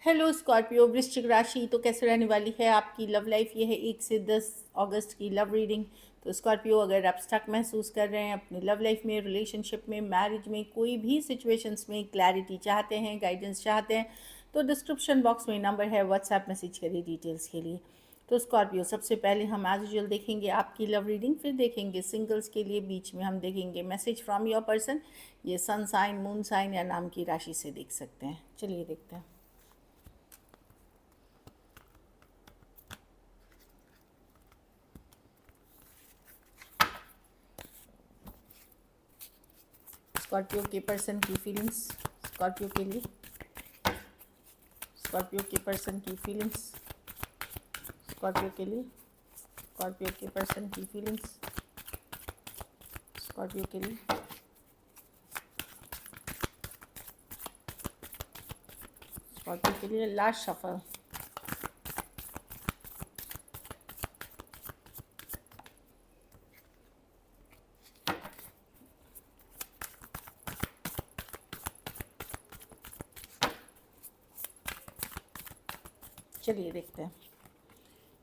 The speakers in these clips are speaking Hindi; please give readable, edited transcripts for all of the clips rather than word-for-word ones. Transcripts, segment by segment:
हेलो स्कॉर्पियो वृश्चिक राशि तो कैसे रहने वाली है आपकी लव लाइफ। ये है 1 से 10 अगस्त की लव रीडिंग। तो स्कॉर्पियो, अगर आप स्टक महसूस कर रहे हैं अपनी लव लाइफ में, रिलेशनशिप में, मैरिज में, कोई भी सिचुएशंस में क्लैरिटी चाहते हैं, गाइडेंस चाहते हैं, तो डिस्क्रिप्शन बॉक्स में नंबर है, व्हाट्सएप मैसेज करिए डिटेल्स के लिए। तो स्कॉर्पियो, सबसे पहले हम एज यूजुअल देखेंगे आपकी लव रीडिंग, फिर देखेंगे सिंगल्स के लिए, बीच में हम देखेंगे मैसेज फ्रॉम योर पर्सन। ये सन साइन, मून साइन या नाम की राशि से देख सकते हैं। चलिए देखते हैं। स्कॉर्पियो के पर्सन की फीलिंग्स स्कॉर्पियो के लिए, स्कॉर्पियो के पर्सन की फीलिंग्स स्कॉर्पियो के लिए, स्कॉर्पियो के पर्सन की फीलिंग्स स्कॉर्पियो के लिए, स्कॉर्पियो के लिए लास्ट शफल। चलिए देखते हैं।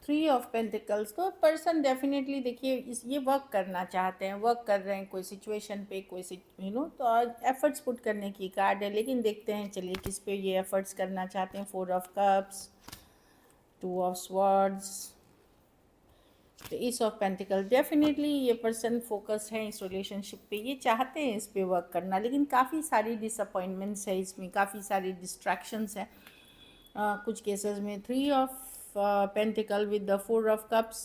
3 ऑफ पेंटिकल्स। तो पर्सन डेफिनेटली देखिए ये वर्क करना चाहते हैं, वर्क कर रहे हैं कोई सिचुएशन पे, कोई तो एफर्ट्स पुट करने की कार्ड है, लेकिन देखते हैं चलिए किस पे ये एफर्ट्स करना चाहते हैं। 4 ऑफ कप्स, 2 ऑफ स्वॉर्ड्स, तो ईस ऑफ पेंटिकल। डेफिनेटली ये पर्सन फोकस है इस रिलेशनशिप पे, ये चाहते हैं इस पे वर्क करना, लेकिन काफ़ी सारी डिसअपॉइंटमेंट्स है इसमें, काफ़ी सारी डिस्ट्रैक्शंस हैं। कुछ केसेस में 3 of pentacle with the 4 of cups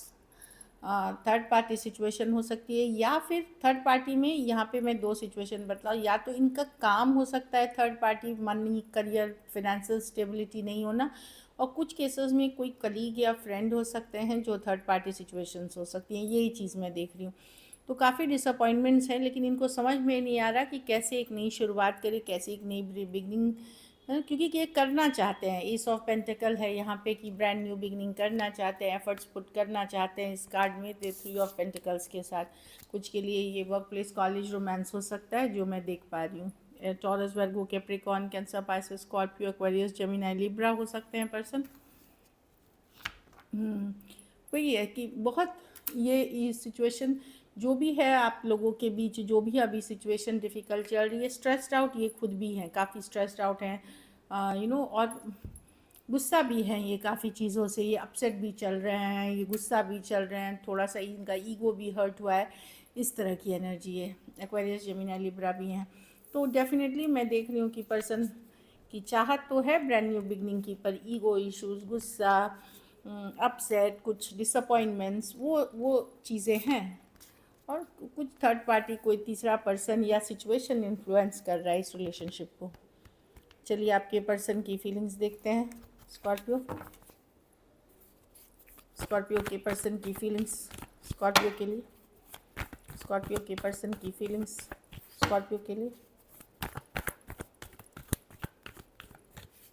third party situation हो सकती है, या फिर थर्ड पार्टी में यहाँ पे मैं दो सिचुएशन बतलाऊँ। या तो इनका काम हो सकता है third party, money, career, financial stability नहीं होना, और कुछ केसेस में कोई कलीग या फ्रेंड हो सकते हैं जो थर्ड पार्टी सिचुएशंस हो सकती हैं। यही चीज़ मैं देख रही हूँ। तो काफ़ी डिसअपॉइंटमेंट्स हैं, लेकिन इनको समझ में नहीं आ रहा कि कैसे एक नई शुरुआत करें, कैसे एक नई बिगनिंग, क्योंकि ये करना चाहते हैं। ईस ऑफ पेंटिकल है यहाँ पे कि ब्रांड न्यू बिगनिंग करना चाहते हैं, एफर्ट्स पुट करना चाहते हैं इस कार्ड में। 3 ऑफ पेंटिकल्स के साथ कुछ के लिए ये वर्क प्लेस, कॉलेज, रोमांस हो सकता है जो मैं देख पा रही हूँ। Taurus, Virgo, Capricorn, Cancer, Pisces, Scorpio, Aquarius, Gemini, Libra हो सकते हैं पर्सन। वही है कि बहुत ये सिचुएशन जो भी है आप लोगों के बीच, जो भी अभी सिचुएशन डिफ़िकल्ट चल रही है, स्ट्रेस्ड आउट ये खुद भी हैं, काफ़ी स्ट्रेस्ड आउट हैं, और गुस्सा भी हैं ये काफ़ी चीज़ों से, ये अपसेट भी चल रहे हैं, ये गुस्सा भी चल रहे हैं, थोड़ा सा इनका ईगो भी हर्ट हुआ है, इस तरह की एनर्जी है। एक्वेरियस, जेमिनी, लिब्रा भी हैं। तो डेफिनेटली मैं देख रही हूँ कि पर्सन की चाहत तो है ब्रांड न्यू बिगनिंग की, पर ईगो इश्यूज, गुस्सा, अपसेट, कुछ डिसअपॉइंटमेंट्स, वो चीज़ें हैं। और कुछ थर्ड पार्टी, कोई तीसरा पर्सन या सिचुएशन इन्फ्लुएंस कर रहा है इस रिलेशनशिप को। चलिए आपके पर्सन की फीलिंग्स देखते हैं। स्कॉर्पियो, स्कॉर्पियो के पर्सन की फीलिंग्स स्कॉर्पियो के लिए, स्कॉर्पियो के पर्सन की फीलिंग्स स्कॉर्पियो के लिए,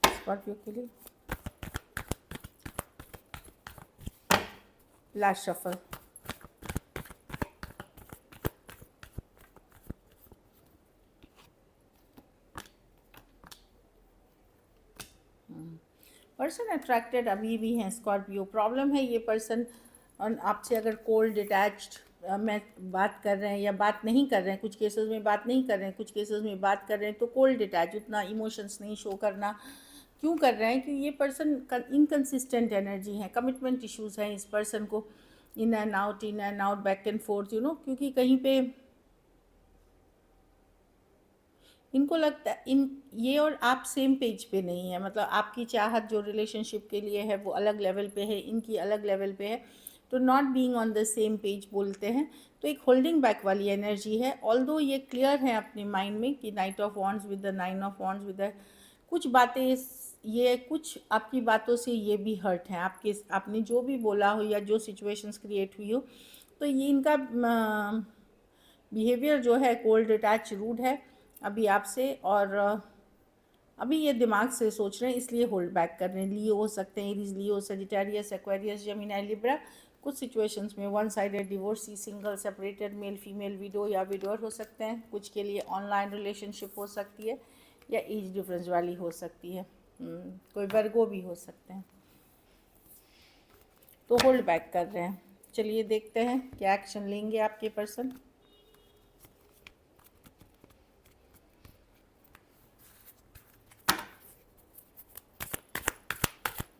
स्कॉर्पियो के लिए लास्ट शफल। पर्सन अट्रैक्टेड अभी भी हैं स्कॉर्पियो। प्रॉब्लम है ये पर्सन और आपसे अगर कोल्ड डिटैच्ड में बात कर रहे हैं या बात नहीं कर रहे हैं, कुछ केसेस में बात नहीं कर रहे हैं, कुछ केसेस में बात कर रहे हैं, तो कोल्ड डिटैच, उतना इमोशंस नहीं शो करना क्यों कर रहे हैं कि ये पर्सन इनकन्सिस्टेंट एनर्जी है, कमिटमेंट इश्यूज़ हैं इस पर्सन को, in and out, in and out, back and fourth, क्योंकि कहीं पे इनको लगता है इन ये और आप सेम पेज पे नहीं है, मतलब आपकी चाहत जो रिलेशनशिप के लिए है वो अलग लेवल पे है, इनकी अलग लेवल पे है, तो not being on the same page बोलते हैं। तो एक होल्डिंग बैक वाली एनर्जी है, ऑल्दो ये क्लियर है अपने माइंड में कि night of wands with the 9 of wands with the कुछ बातें, ये कुछ आपकी बातों से ये भी हर्ट हैं, आपने जो भी बोला हो या जो सिचुएशंस क्रिएट हुई हो, तो ये इनका बिहेवियर जो है कोल्ड अटैच रूड है अभी आपसे, और अभी ये दिमाग से सोच रहे हैं इसलिए होल्ड बैक कर रहे हैं। लियो हो सकते हैं, एरीज, लियो, सजिटेरियस, एक्वेरियस, जेमिनी, लिब्रा। कुछ सिचुएशंस में one sided divorcee, single, separated, male female, window या विडोर हो सकते हैं। कुछ के लिए ऑनलाइन रिलेशनशिप हो सकती है या एज डिफरेंस वाली हो सकती है। कोई वर्गो भी हो सकते हैं, तो होल्ड बैक कर रहे हैं। चलिए देखते हैं क्या एक्शन लेंगे आपके पर्सन।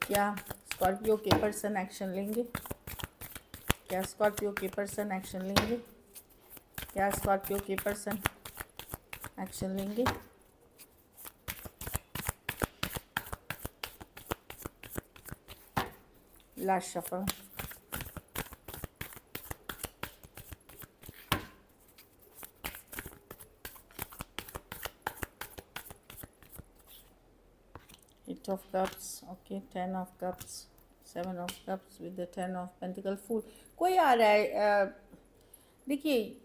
क्या स्कॉर्पियो के पर्सन एक्शन लेंगे? क्या स्कॉर्पियो के पर्सन एक्शन लेंगे? क्या स्कॉर्पियो के पर्सन एक्शन लेंगे? Last shuffle. Eight of Cups, okay, Ten of Cups, Seven of Cups with the Ten of Pentacle, Fool। कोई आ रहा है, देखिए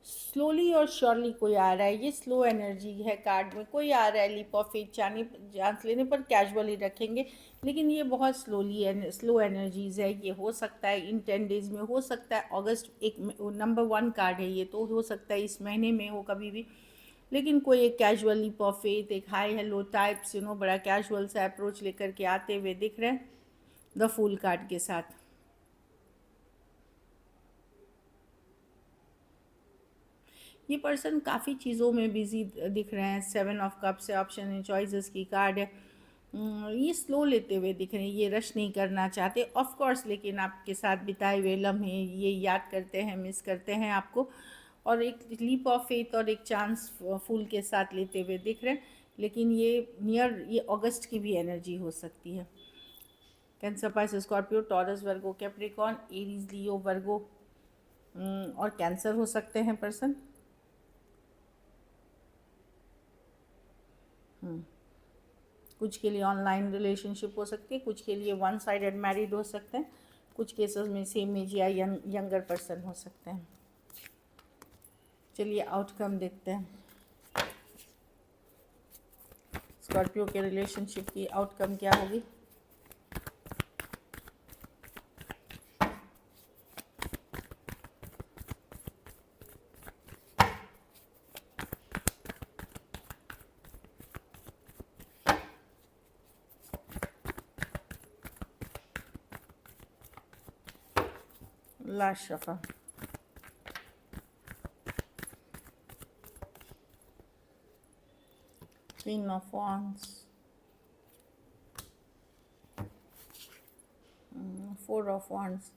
स्लोली और श्योरली कोई आ रहा है, ये स्लो एनर्जी है कार्ड में। कोई आ रहा है लीप ऑफ फेथ, चांस लेने पर कैजुअल ही रखेंगे, लेकिन ये बहुत स्लो एनर्जीज है। ये हो सकता है इन 10 डेज में, हो सकता है अगस्त, एक नंबर 1 कार्ड है ये, तो हो सकता है इस महीने में हो कभी भी। लेकिन कोई एक कैजुअल लीप ऑफ फेथ, एक हाई हेलो टाइप्स बड़ा कैजुअल सा अप्रोच लेकर के आते हुए दिख रहे हैं द फूल कार्ड के साथ। ये पर्सन काफ़ी चीज़ों में बिजी दिख रहे हैं। 7 ऑफ कप्स है, ऑप्शन एंड चॉइसेस की कार्ड है। ये स्लो लेते हुए दिख रहे हैं, ये रश नहीं करना चाहते ऑफ कोर्स, लेकिन आपके साथ बिताए हुए लम्हे ये याद करते हैं, मिस करते हैं आपको। और एक लीप ऑफ फेथ और एक चांस फूल के साथ लेते हुए दिख रहे हैं, लेकिन ये अगस्त की भी एनर्जी हो सकती है। Cancer, Pisces, Scorpio, taurus, Virgo, Capricorn, Aries, लियो, वर्गो और कैंसर हो सकते हैं पर्सन। कुछ के लिए ऑनलाइन रिलेशनशिप हो सकती है, कुछ के लिए वन साइडेड मैरिड हो सकते हैं, कुछ केसेस में सेम एज या यंगर पर्सन हो सकते हैं। चलिए आउटकम देखते हैं स्कॉर्पियो के रिलेशनशिप की आउटकम क्या होगी। Last shuffle, queen of wands, 4 of wands.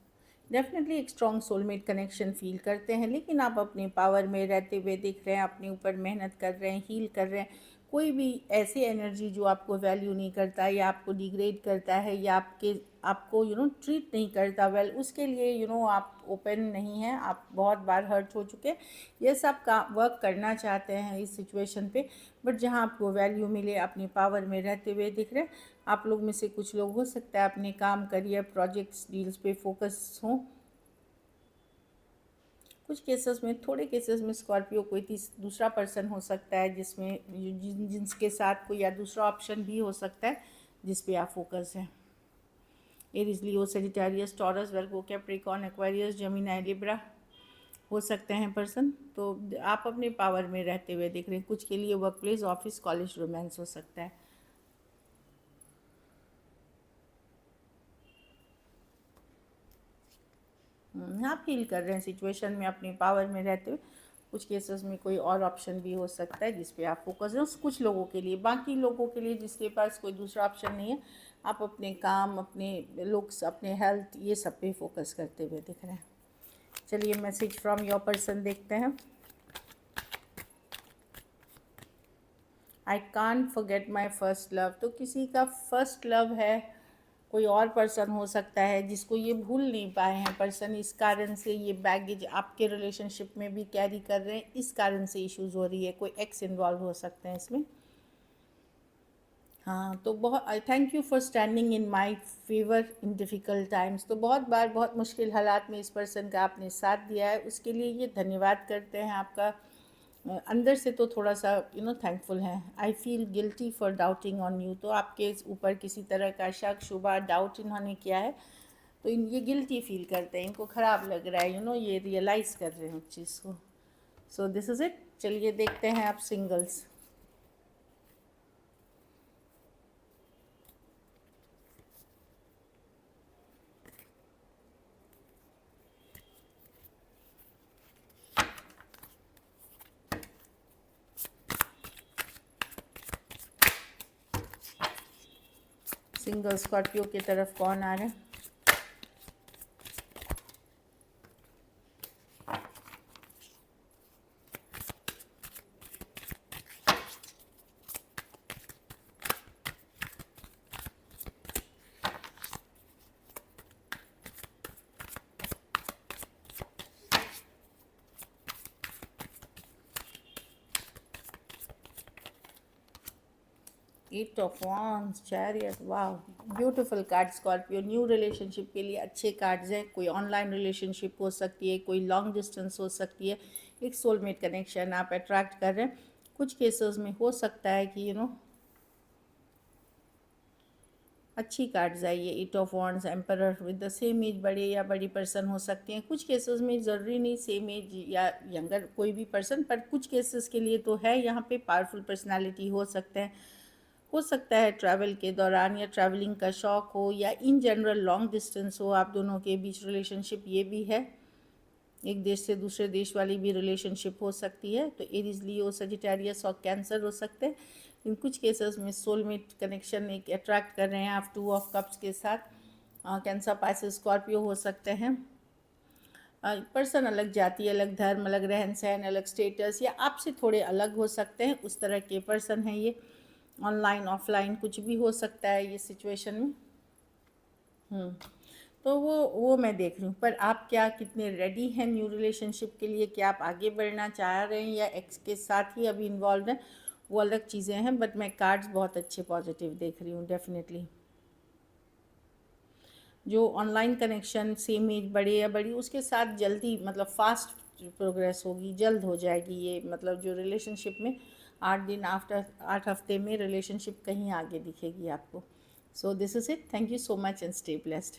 Definitely एक स्ट्रॉन्ग सोलमेट कनेक्शन फील करते हैं, लेकिन आप अपने पावर में रहते हुए दिख रहे हैं, अपने ऊपर मेहनत कर रहे हैं, हील कर रहे हैं। कोई भी ऐसी एनर्जी जो आपको वैल्यू नहीं करता या आपको डिग्रेड करता है या आपको ट्रीट नहीं करता वेल, उसके लिए आप ओपन नहीं हैं। आप बहुत बार हर्ट हो चुके हैं, ये सब का वर्क करना चाहते हैं इस सिचुएशन पे, बट जहाँ आपको वैल्यू मिले, अपनी पावर में रहते हुए दिख रहे हैं। आप लोग में से कुछ लोग हो सकता है अपने काम, करियर, प्रोजेक्ट्स, डील्स पे फोकस हों। कुछ केसेस में, थोड़े केसेस में स्कॉर्पियो कोई दूसरा पर्सन हो सकता है जिसमें जिसके साथ कोई या दूसरा ऑप्शन भी हो सकता है जिस पे आप फोकस हैं। एरीज, लियो, Sagittarius, taurus, Virgo, Capricorn, Aquarius, Gemini, Libra हो सकते हैं पर्सन। तो आप अपने पावर में रहते हुए देख रहे हैं। कुछ के लिए work place, office, college, romance हो सकता है। आप फील कर रहे हैं सिचुएशन में अपनी पावर में रहते हुए। कुछ केसेस में कोई और ऑप्शन भी हो सकता है जिस पे आप फोकस हैं कुछ लोगों के लिए। बाकी लोगों के लिए जिसके पास कोई दूसरा ऑप्शन नहीं है, आप अपने काम, अपने लुक्स, अपने हेल्थ, ये सब पे फोकस करते हुए दिख रहे हैं। चलिए मैसेज फ्रॉम योर पर्सन देखते हैं। I can't forget my first love. तो किसी का फर्स्ट लव है, कोई और पर्सन हो सकता है जिसको ये भूल नहीं पाए हैं पर्सन। इस कारण से ये बैगेज आपके रिलेशनशिप में भी कैरी कर रहे हैं, इस कारण से इश्यूज़ हो रही है। कोई एक्स इन्वॉल्व हो सकते हैं इसमें। हाँ, तो बहुत thank you for standing in my favour in difficult times. तो बहुत बार बहुत मुश्किल हालात में इस पर्सन का आपने साथ दिया है, उसके लिए ये धन्यवाद करते हैं आपका। अंदर से तो थोड़ा सा थैंकफुल हैं। I feel guilty for doubting on you. तो आपके ऊपर किसी तरह का शक, शुबा, डाउट इन्होंने किया है, तो ये गिल्टी फील करते हैं, इनको ख़राब लग रहा है, ये रियलाइज़ कर रहे हैं उस चीज़ को। So this is it. चलिए देखते हैं आप सिंगल्स। सिंगल स्कॉर्पियो की तरफ कौन आ रहा है? एट ऑफ वांड्स, चैरियट, वाह beautiful card Scorpio. New relationship के लिए अच्छे कार्ड्स हैं। कोई ऑनलाइन रिलेशनशिप हो सकती है, कोई लॉन्ग डिस्टेंस हो सकती है, एक सोलमेट कनेक्शन आप अट्रैक्ट कर रहे हैं। कुछ केसेस में हो सकता है कि अच्छी कार्ड्स आई है। Eight of wands, emperor with the same age, बड़े या बड़ी पर्सन हो सकते हैं। कुछ केसेस में ज़रूरी नहीं सेम एज या यंगर कोई भी पर्सन, पर कुछ केसेस के लिए तो है यहाँ पे। पावरफुल पर्सनालिटी हो सकते हैं। हो सकता है ट्रैवल के दौरान या ट्रैवलिंग का शौक़ हो, या इन जनरल लॉन्ग डिस्टेंस हो आप दोनों के बीच रिलेशनशिप। ये भी है, एक देश से दूसरे देश वाली भी रिलेशनशिप हो सकती है। तो एरीज, लियो, सजिटेरियस और कैंसर हो सकते हैं। इन कुछ केसेस में सोलमेट कनेक्शन एक अट्रैक्ट कर रहे हैं आप 2 ऑफ कप्स के साथ। कैंसर, पाइसेस, स्कॉर्पियो हो सकते हैं। पर्सन अलग जाति, अलग धर्म, अलग रहन सहन, अलग स्टेटस, या आपसे थोड़े अलग हो सकते हैं, उस तरह के पर्सन हैं ये। ऑनलाइन ऑफलाइन कुछ भी हो सकता है ये सिचुएशन में। तो वो मैं देख रही हूँ। पर आप क्या कितने रेडी हैं न्यू रिलेशनशिप के लिए? क्या आप आगे बढ़ना चाह रहे हैं या एक्स के साथ ही अभी इन्वॉल्व हैं, वो अलग चीज़ें हैं। बट मैं कार्ड्स बहुत अच्छे पॉजिटिव देख रही हूँ डेफिनेटली। जो ऑनलाइन कनेक्शन, सेम एज, बड़े या बड़ी, उसके साथ जल्दी मतलब फास्ट प्रोग्रेस होगी, जल्द हो जाएगी ये। मतलब जो रिलेशनशिप में 8 दिन, आफ्टर 8 हफ्ते में रिलेशनशिप कहीं आगे दिखेगी आपको। So this is it. Thank you so much and stay blessed.